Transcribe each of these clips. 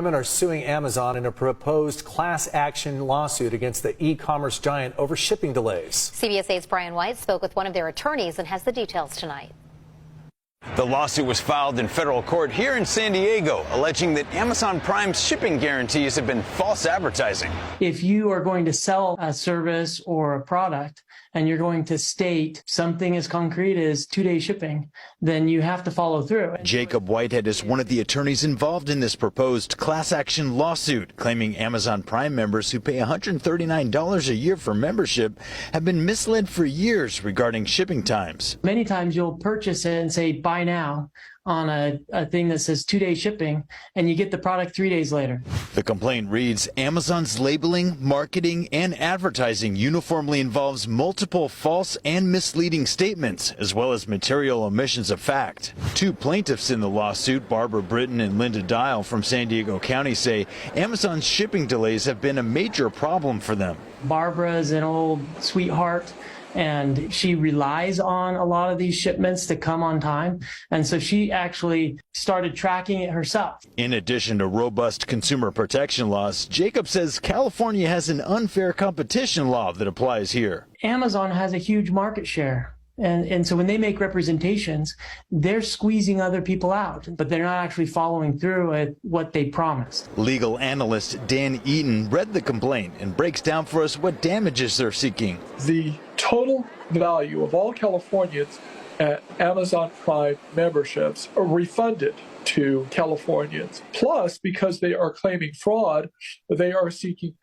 women are suing Amazon in a proposed class action lawsuit against the e-commerce giant over shipping delays. CBS 8's Brian White spoke with one of their attorneys and has the details tonight. The lawsuit was filed in federal court here in San Diego, alleging that Amazon Prime's shipping guarantees have been false advertising. If you are going to sell a service or a product and you're going to state something as concrete as 2-day shipping, then you have to follow through. Jacob Whitehead is one of the attorneys involved in this proposed class action lawsuit, claiming Amazon Prime members who pay $139 a year for membership have been misled for years regarding shipping times. Many times you'll purchase it and say, buy now, on a thing that says 2-day shipping, and you get the product 3 days later. The complaint reads, Amazon's labeling, marketing, and advertising uniformly involves multiple false and misleading statements, as well as material omissions of fact. Two plaintiffs in the lawsuit, Barbara Britton and Linda Dial from San Diego County, say Amazon's shipping delays have been a major problem for them. Barbara is an old sweetheart, and she relies on a lot of these shipments to come on time. And so she actually started tracking it herself. In addition to robust consumer protection laws, Jacob says California has an unfair competition law that applies here. Amazon has a huge market share. And so when they make representations, they're squeezing other people out, but they're not actually following through at what they promised. Legal analyst Dan Eaton read the complaint and breaks down for us what damages they're seeking. The total value of all Californians at Amazon Prime memberships are refunded to Californians. Plus, because they are claiming fraud, they are seeking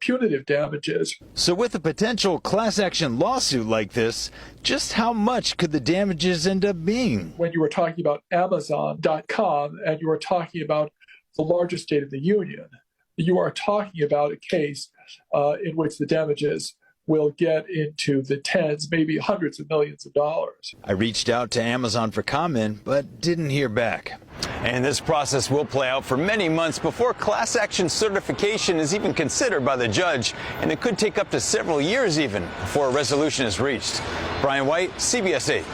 punitive damages. So with a potential class action lawsuit like this, just how much could the damages end up being? When you were talking about Amazon.com and you were talking about the largest state of the union, you are talking about a case in which the damages will get into the tens, maybe hundreds of millions of dollars. I reached out to Amazon for comment, but didn't hear back. And this process will play out for many months before class action certification is even considered by the judge, and it could take up to several years even before a resolution is reached. Brian White, CBS 8.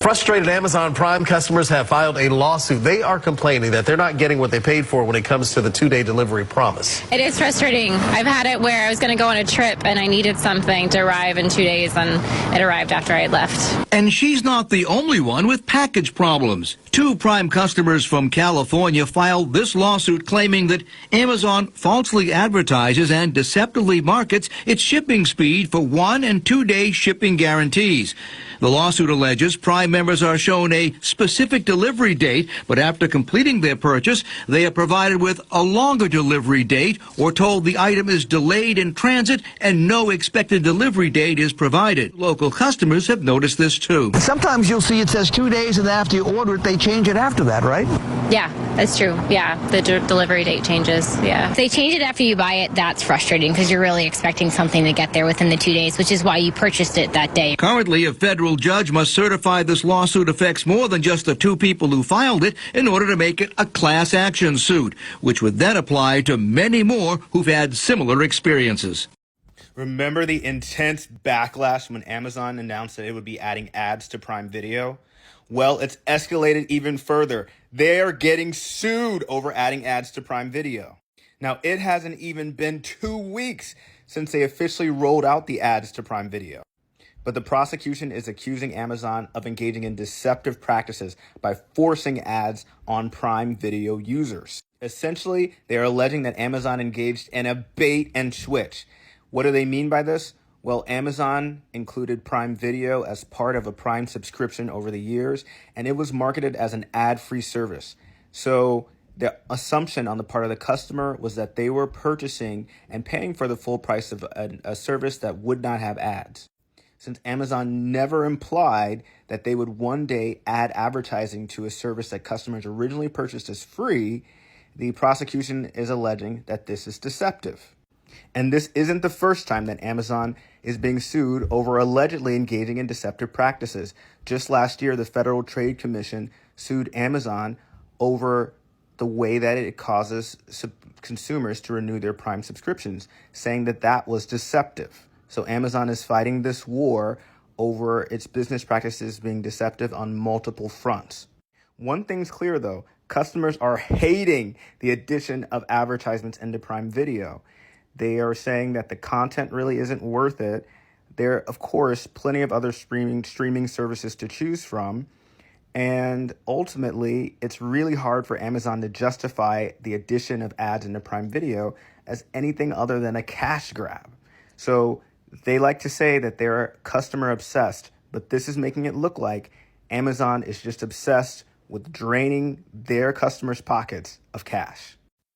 Frustrated Amazon Prime customers have filed a lawsuit. They are complaining that they're not getting what they paid for when it comes to the 2-day delivery promise. It is frustrating. I've had it where I was going to go on a trip and I needed something to arrive in 2 days, and it arrived after I had left. And she's not the only one with package problems. 2 Prime customers from California filed this lawsuit claiming that Amazon falsely advertises and deceptively markets its shipping speed for 1- and 2-day shipping guarantees. The lawsuit alleges Prime members are shown a specific delivery date, but after completing their purchase, they are provided with a longer delivery date or told the item is delayed in transit and no expected delivery date is provided. Local customers have noticed this too. Sometimes you'll see it says 2 days, and after you order it, they change it after that, right? Yeah, that's true. Yeah, the delivery date changes. Yeah. If they change it after you buy it, that's frustrating because you're really expecting something to get there within the 2 days, which is why you purchased it that day. Currently, a federal judge must certify this lawsuit affects more than just the 2 people who filed it in order to make it a class action suit, which would then apply to many more who've had similar experiences. Remember the intense backlash when Amazon announced that it would be adding ads to Prime Video? Well, it's escalated even further. They are getting sued over adding ads to Prime Video. Now, it hasn't even been 2 weeks since they officially rolled out the ads to Prime Video. But the prosecution is accusing Amazon of engaging in deceptive practices by forcing ads on Prime Video users. Essentially, they are alleging that Amazon engaged in a bait and switch. What do they mean by this? Well, Amazon included Prime Video as part of a Prime subscription over the years, and it was marketed as an ad-free service. So the assumption on the part of the customer was that they were purchasing and paying for the full price of a service that would not have ads. Since Amazon never implied that they would one day add advertising to a service that customers originally purchased as free, the prosecution is alleging that this is deceptive. And this isn't the first time that Amazon is being sued over allegedly engaging in deceptive practices. Just last year, the Federal Trade Commission sued Amazon over the way that it causes consumers to renew their Prime subscriptions, saying that that was deceptive. So Amazon is fighting this war over its business practices being deceptive on multiple fronts. One thing's clear, though. Customers are hating the addition of advertisements into Prime Video. They are saying that the content really isn't worth it. There are, of course, plenty of other streaming services to choose from. And ultimately, it's really hard for Amazon to justify the addition of ads into Prime Video as anything other than a cash grab. So they like to say that they're customer obsessed, but this is making it look like Amazon is just obsessed with draining their customers' pockets of cash.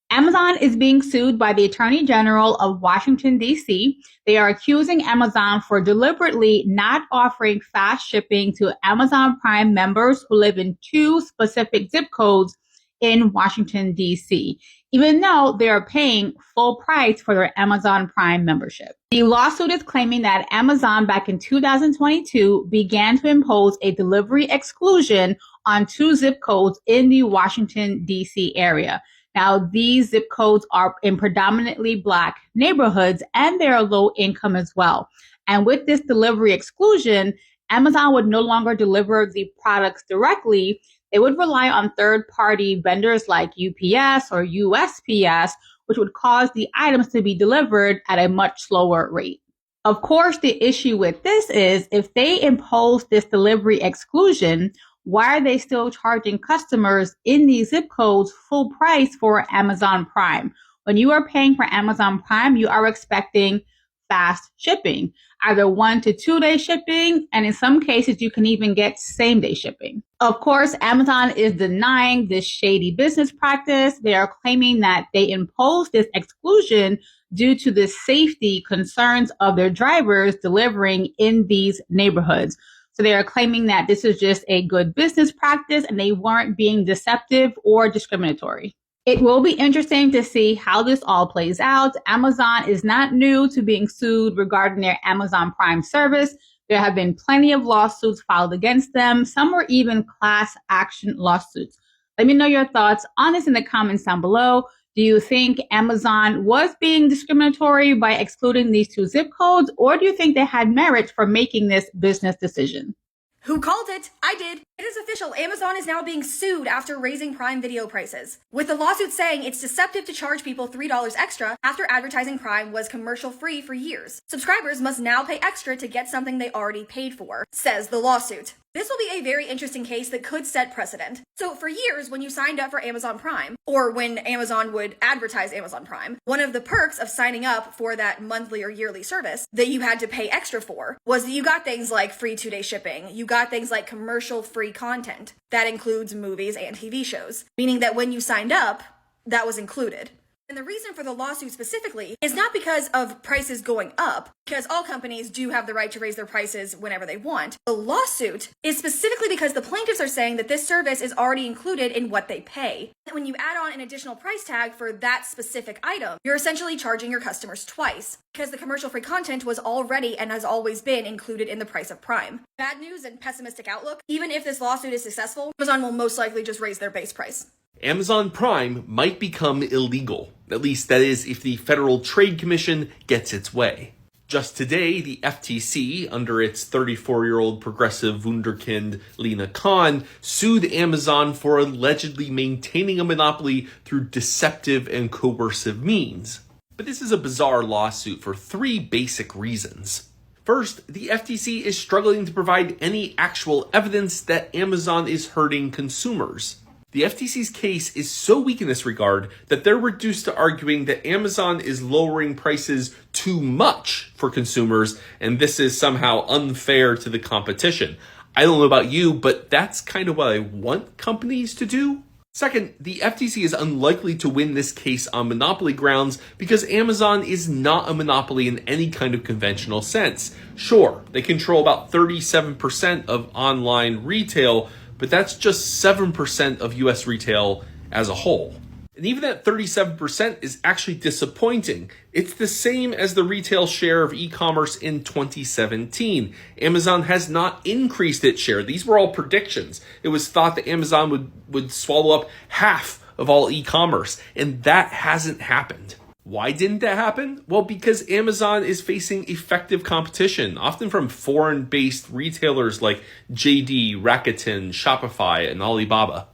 Amazon is being sued by the Attorney General of Washington, D.C. They are accusing Amazon for deliberately not offering fast shipping to Amazon Prime members who live in 2 specific zip codes in Washington, D.C., even though they are paying full price for their Amazon Prime membership. The lawsuit is claiming that Amazon back in 2022 began to impose a delivery exclusion on 2 zip codes in the Washington, D.C. area. Now, these zip codes are in predominantly Black neighborhoods, and they are low income as well. And with this delivery exclusion, Amazon would no longer deliver the products directly. They would rely on third-party vendors like UPS or USPS, which would cause the items to be delivered at a much slower rate. Of course, the issue with this is if they impose this delivery exclusion, why are they still charging customers in these zip codes full price for Amazon Prime? When you are paying for Amazon Prime, you are expecting fast shipping, either 1 to 2 day shipping, and in some cases, you can even get same day shipping. Of course, Amazon is denying this shady business practice. They are claiming that they imposed this exclusion due to the safety concerns of their drivers delivering in these neighborhoods. So they are claiming that this is just a good business practice and they weren't being deceptive or discriminatory. It will be interesting to see how this all plays out. Amazon is not new to being sued regarding their Amazon Prime service. There have been plenty of lawsuits filed against them. Some were even class action lawsuits. Let me know your thoughts on this in the comments down below. Do you think Amazon was being discriminatory by excluding these 2 zip codes, or do you think they had merit for making this business decision? Who called it? I did. It is official. Amazon is now being sued after raising Prime Video prices, with the lawsuit saying it's deceptive to charge people $3 extra after advertising Prime was commercial free for years. Subscribers must now pay extra to get something they already paid for, says the lawsuit. This will be a very interesting case that could set precedent. So for years, when you signed up for Amazon Prime, or when Amazon would advertise Amazon Prime, one of the perks of signing up for that monthly or yearly service that you had to pay extra for was that you got things like free 2-day shipping. You got things like commercial-free content. That includes movies and TV shows, meaning that when you signed up, that was included. And the reason for the lawsuit specifically is not because of prices going up, because all companies do have the right to raise their prices whenever they want. The lawsuit is specifically because the plaintiffs are saying that this service is already included in what they pay. And when you add on an additional price tag for that specific item, you're essentially charging your customers twice, because the commercial-free content was already and has always been included in the price of Prime. Bad news and pessimistic outlook, even if this lawsuit is successful, Amazon will most likely just raise their base price. Amazon Prime might become illegal. At least that is if the Federal Trade Commission gets its way. Just today, the FTC, under its 34-year-old progressive wunderkind Lina Khan, sued Amazon for allegedly maintaining a monopoly through deceptive and coercive means. But this is a bizarre lawsuit for 3 basic reasons. First, the FTC is struggling to provide any actual evidence that Amazon is hurting consumers. The FTC's case is so weak in this regard that they're reduced to arguing that Amazon is lowering prices too much for consumers, and this is somehow unfair to the competition. I don't know about you, but that's kind of what I want companies to do. Second, the FTC is unlikely to win this case on monopoly grounds because Amazon is not a monopoly in any kind of conventional sense. Sure, they control about 37% of online retail, but that's just 7% of US retail as a whole. And even that 37% is actually disappointing. It's the same as the retail share of e-commerce in 2017. Amazon has not increased its share. These were all predictions. It was thought that Amazon would swallow up half of all e-commerce, and that hasn't happened. Why didn't that happen? Well, because Amazon is facing effective competition, often from foreign-based retailers like JD, Rakuten, Shopify, and Alibaba.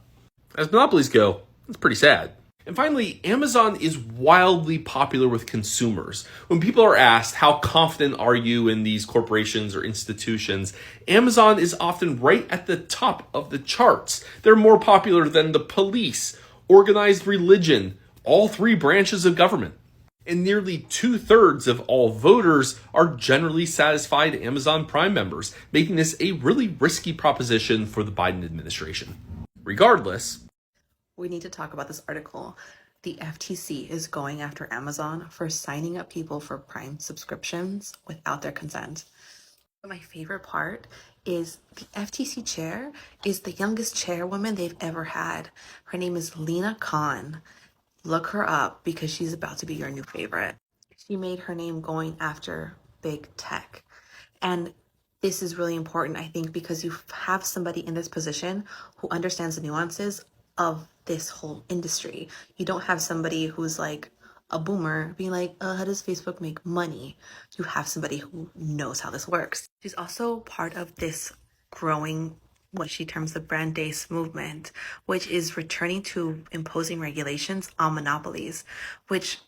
As monopolies go, it's pretty sad. And finally, Amazon is wildly popular with consumers. When people are asked, how confident are you in these corporations or institutions, Amazon is often right at the top of the charts. They're more popular than the police, organized religion, all three branches of government. And nearly 2/3 of all voters are generally satisfied Amazon Prime members, making this a really risky proposition for the Biden administration. Regardless, we need to talk about this article. The FTC is going after Amazon for signing up people for Prime subscriptions without their consent. But my favorite part is the FTC chair is the youngest chairwoman they've ever had. Her name is Lena Khan. Look her up because she's about to be your new favorite. She made her name going after big tech. And this is really important, I think, because you have somebody in this position who understands the nuances of this whole industry. You don't have somebody who's like a boomer being like, how does Facebook make money? You have somebody who knows how this works. She's also part of this growing, what she terms the brand-based movement, which is returning to imposing regulations on monopolies, which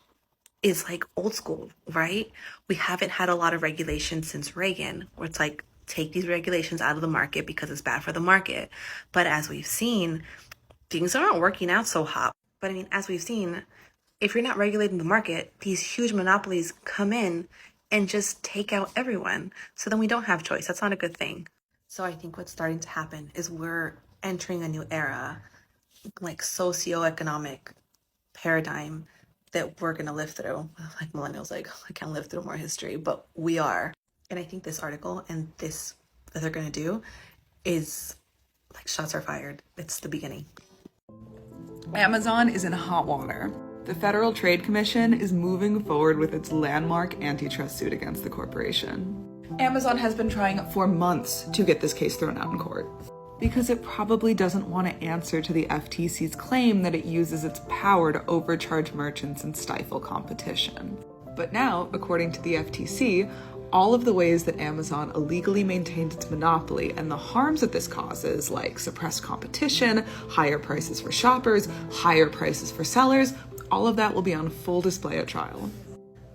is like old school, right? We haven't had a lot of regulations since Reagan, where it's like, take these regulations out of the market because it's bad for the market. But as we've seen, things aren't working out so hot. But I mean, as we've seen, if you're not regulating the market, these huge monopolies come in and just take out everyone. So then we don't have choice. That's not a good thing. So I think what's starting to happen is we're entering a new era, like socioeconomic paradigm that we're going to live through. Like millennials, like, I can't live through more history, but we are. And I think this article and this that they're going to do is like shots are fired. It's the beginning. Amazon is in hot water. The Federal Trade Commission is moving forward with its landmark antitrust suit against the corporation. Amazon has been trying for months to get this case thrown out in court because it probably doesn't want to answer to the FTC's claim that it uses its power to overcharge merchants and stifle competition. But now, according to the FTC, all of the ways that Amazon illegally maintained its monopoly and the harms that this causes, like suppressed competition, higher prices for shoppers, higher prices for sellers, all of that will be on full display at trial.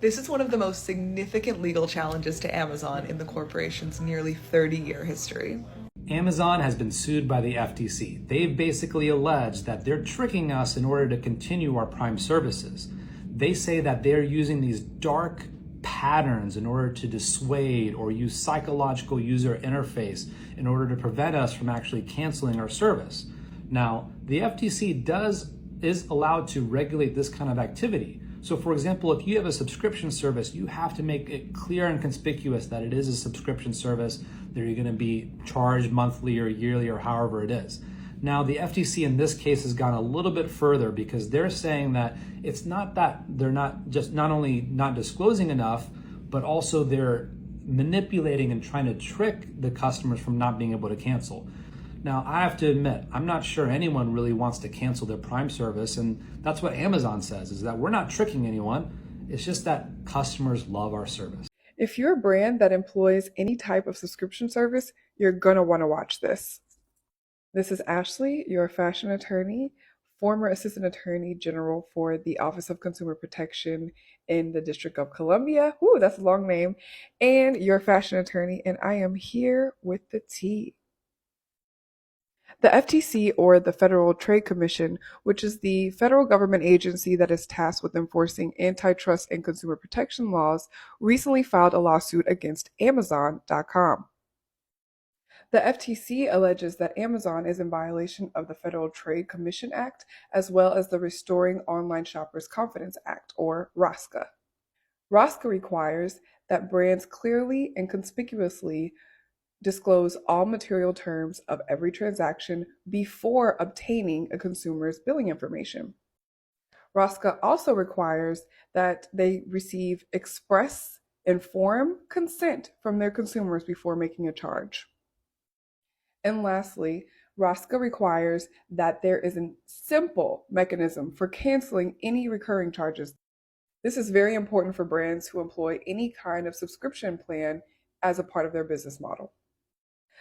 This is one of the most significant legal challenges to Amazon in the corporation's nearly 30-year history. Amazon has been sued by the FTC. They've basically alleged that they're tricking us in order to continue our Prime services. They say that they're using these dark patterns in order to dissuade or use psychological user interface in order to prevent us from actually canceling our service. Now, the FTC is allowed to regulate this kind of activity. So for example, if you have a subscription service, you have to make it clear and conspicuous that it is a subscription service, that you're going to be charged monthly or yearly or however it is. Now, the FTC in this case has gone a little bit further because they're saying that it's not that they're not only not disclosing enough, but also they're manipulating and trying to trick the customers from not being able to cancel. Now, I have to admit, I'm not sure anyone really wants to cancel their Prime service, and that's what Amazon says, is that we're not tricking anyone. It's just that customers love our service. If you're a brand that employs any type of subscription service, you're going to want to watch this. This is Ashley, your fashion attorney, former Assistant Attorney General for the Office of Consumer Protection in the District of Columbia. Ooh, that's a long name. And your fashion attorney, and I am here with the tea. The FTC, or the Federal Trade Commission, which is the federal government agency that is tasked with enforcing antitrust and consumer protection laws, recently filed a lawsuit against Amazon.com. The FTC alleges that Amazon is in violation of the Federal Trade Commission Act, as well as the Restoring Online Shoppers Confidence Act, or ROSCA. ROSCA requires that brands clearly and conspicuously disclose all material terms of every transaction before obtaining a consumer's billing information. ROSCA also requires that they receive express, informed consent from their consumers before making a charge. And lastly, ROSCA requires that there is a simple mechanism for canceling any recurring charges. This is very important for brands who employ any kind of subscription plan as a part of their business model.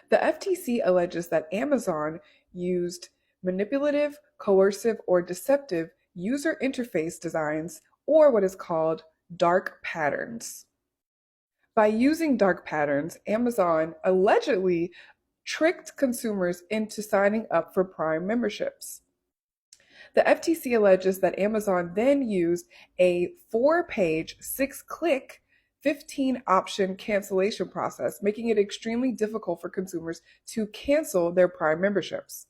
The FTC alleges that Amazon used manipulative coercive or deceptive user interface designs, or what is called dark patterns. By using dark patterns, Amazon allegedly tricked consumers into signing up for Prime memberships. The FTC alleges that Amazon then used a 4-page, 6-click, 15-option cancellation process, making it extremely difficult for consumers to cancel their Prime memberships.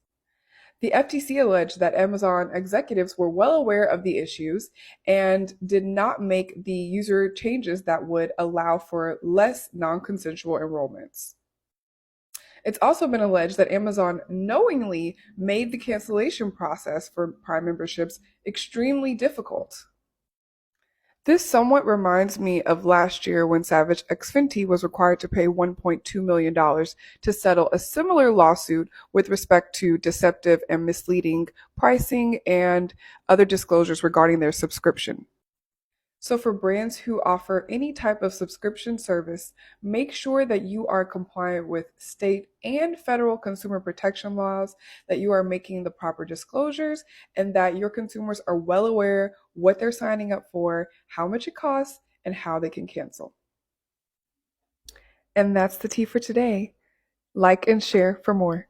The FTC alleged that Amazon executives were well aware of the issues and did not make the user changes that would allow for less non-consensual enrollments. It's also been alleged that Amazon knowingly made the cancellation process for Prime memberships extremely difficult. This somewhat reminds me of last year when Savage X Fenty was required to pay $1.2 million to settle a similar lawsuit with respect to deceptive and misleading pricing and other disclosures regarding their subscription. So for brands who offer any type of subscription service, make sure that you are compliant with state and federal consumer protection laws, that you are making the proper disclosures, and that your consumers are well aware what they're signing up for, how much it costs, and how they can cancel. And that's the tea for today. Like and share for more.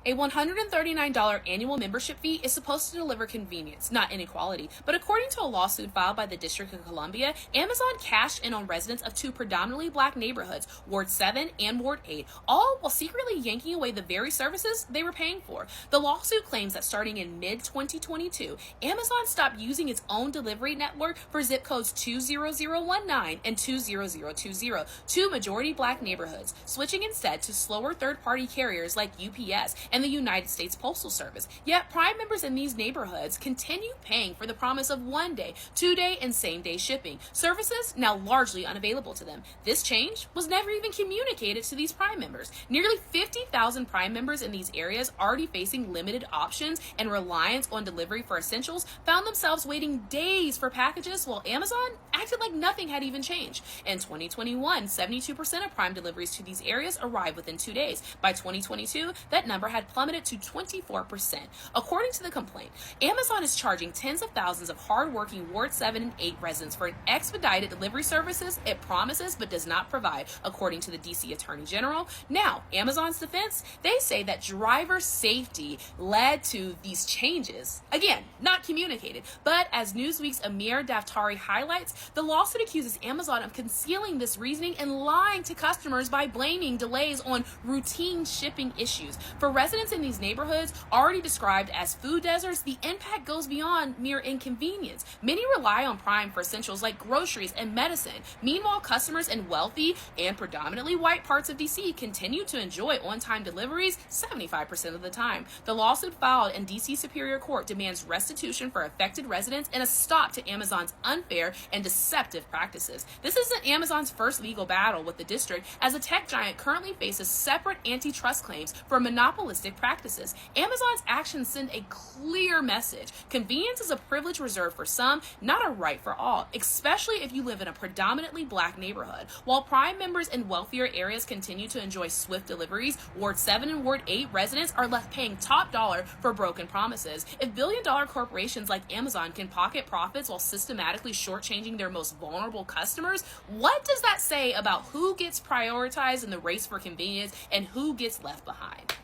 A $139 annual membership fee is supposed to deliver convenience, not inequality. But according to a lawsuit filed by the District of Columbia, Amazon cashed in on residents of two predominantly black neighborhoods, Ward 7 and Ward 8, all while secretly yanking away the very services they were paying for. The lawsuit claims that starting in mid-2022, Amazon stopped using its own delivery network for zip codes 20019 and 20020, two majority black neighborhoods, switching instead to slower third-party carriers like UPS and the United States Postal Service. Yet Prime members in these neighborhoods continue paying for the promise of 1-day, 2-day, and same-day shipping, services now largely unavailable to them. This change was never even communicated to these Prime members. Nearly 50,000 Prime members in these areas already facing limited options and reliance on delivery for essentials found themselves waiting days for packages while Amazon acted like nothing had even changed. In 2021, 72% of Prime deliveries to these areas arrived within 2 days. By 2022, that number had plummeted to 24%. According to the complaint, Amazon is charging tens of thousands of hardworking Ward 7 and 8 residents for an expedited delivery services it promises but does not provide, according to the DC Attorney General. Now, Amazon's defense, they say that driver safety led to these changes. Again, not communicated, but as Newsweek's Amir Daftari highlights, the lawsuit accuses Amazon of concealing this reasoning and lying to customers by blaming delays on routine shipping issues. For residents in these neighborhoods, already described as food deserts, the impact goes beyond mere inconvenience. Many rely on Prime for essentials like groceries and medicine. Meanwhile, customers in wealthy and predominantly white parts of DC continue to enjoy on-time deliveries 75% of the time. The lawsuit filed in DC Superior Court demands restitution for affected residents and a stop to Amazon's unfair and deceptive practices. This isn't Amazon's first legal battle with the district, as the tech giant currently faces separate antitrust claims for monopolistic practices. Amazon's actions send a clear message. Convenience is a privilege reserved for some, not a right for all, especially if you live in a predominantly black neighborhood. While Prime members in wealthier areas continue to enjoy swift deliveries, Ward 7 and Ward 8 residents are left paying top dollar for broken promises. If billion-dollar corporations like Amazon can pocket profits while systematically shortchanging their most vulnerable customers, what does that say about who gets prioritized in the race for convenience and who gets left behind?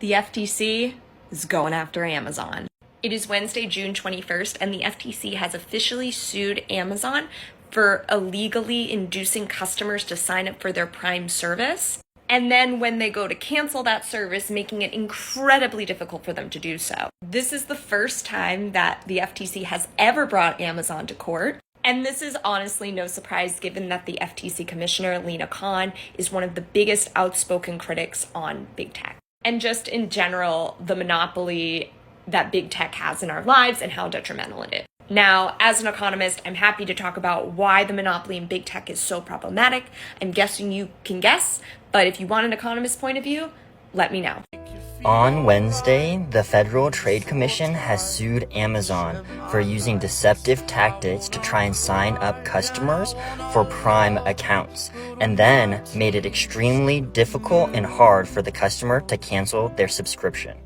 The FTC is going after Amazon. It is Wednesday, June 21st, and the FTC has officially sued Amazon for illegally inducing customers to sign up for their Prime service. And then when they go to cancel that service, making it incredibly difficult for them to do so. This is the first time that the FTC has ever brought Amazon to court. And this is honestly no surprise given that the FTC Commissioner, Lena Khan, is one of the biggest outspoken critics on big tech. And just in general, the monopoly that big tech has in our lives and how detrimental it is. Now, as an economist, I'm happy to talk about why the monopoly in big tech is so problematic. I'm guessing you can guess, but if you want an economist's point of view, let me know. On Wednesday, the Federal Trade Commission has sued Amazon for using deceptive tactics to try and sign up customers for Prime accounts, and then made it extremely difficult and hard for the customer to cancel their subscription.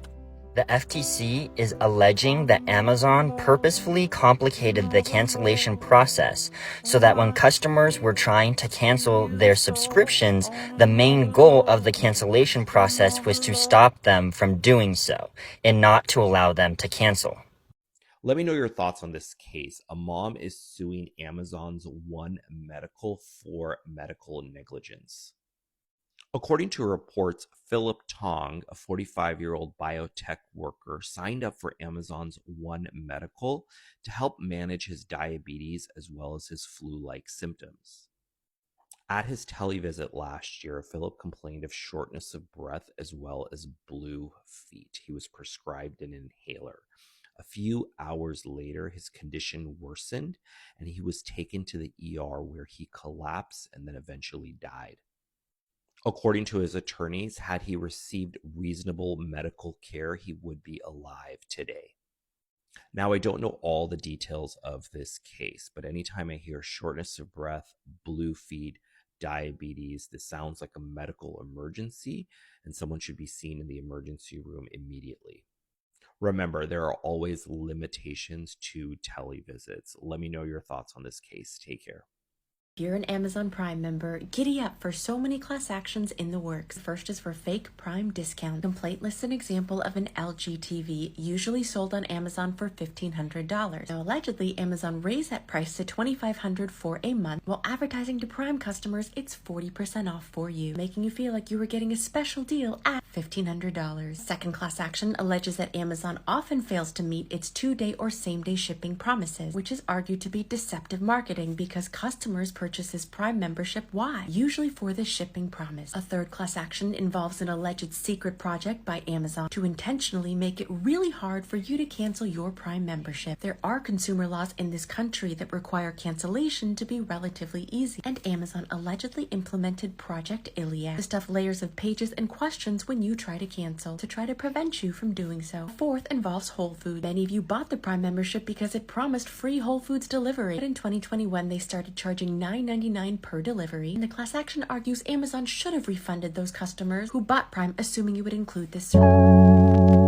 The FTC is alleging that Amazon purposefully complicated the cancellation process so that when customers were trying to cancel their subscriptions, the main goal of the cancellation process was to stop them from doing so and not to allow them to cancel. Let me know your thoughts on this case. A mom is suing Amazon's One Medical for medical negligence. According to reports, Philip Tong, a 45-year-old biotech worker, signed up for Amazon's One Medical to help manage his diabetes as well as his flu-like symptoms. At his televisit last year, Philip complained of shortness of breath as well as blue feet. He was prescribed an inhaler. A few hours later, his condition worsened and he was taken to the ER where he collapsed and then eventually died. According to his attorneys, had he received reasonable medical care, he would be alive today. Now, I don't know all the details of this case, but anytime I hear shortness of breath, blue feet, diabetes, this sounds like a medical emergency, and someone should be seen in the emergency room immediately. Remember, there are always limitations to televisits. Let me know your thoughts on this case. Take care. If you're an Amazon Prime member, giddy up for so many class actions in the works. First is for fake Prime discount. Complaint lists an example of an LG TV usually sold on Amazon for $1,500. Now, allegedly, Amazon raised that price to $2,500 for a month, while advertising to Prime customers it's 40% off for you, making you feel like you were getting a special deal at $1,500. Second class action alleges that Amazon often fails to meet its 2-day or same-day shipping promises, which is argued to be deceptive marketing because customers purchases Prime membership. Why? Usually for the shipping promise. A third class action involves an alleged secret project by Amazon to intentionally make it really hard for you to cancel your Prime membership. There are consumer laws in this country that require cancellation to be relatively easy, and Amazon allegedly implemented Project Iliad to stuff layers of pages and questions when you try to cancel to try to prevent you from doing so. Fourth involves Whole Foods. Many of you bought the Prime membership because it promised free Whole Foods delivery, but in 2021 they started charging $9.99 per delivery, and the class action argues Amazon should have refunded those customers who bought Prime assuming it would include this service.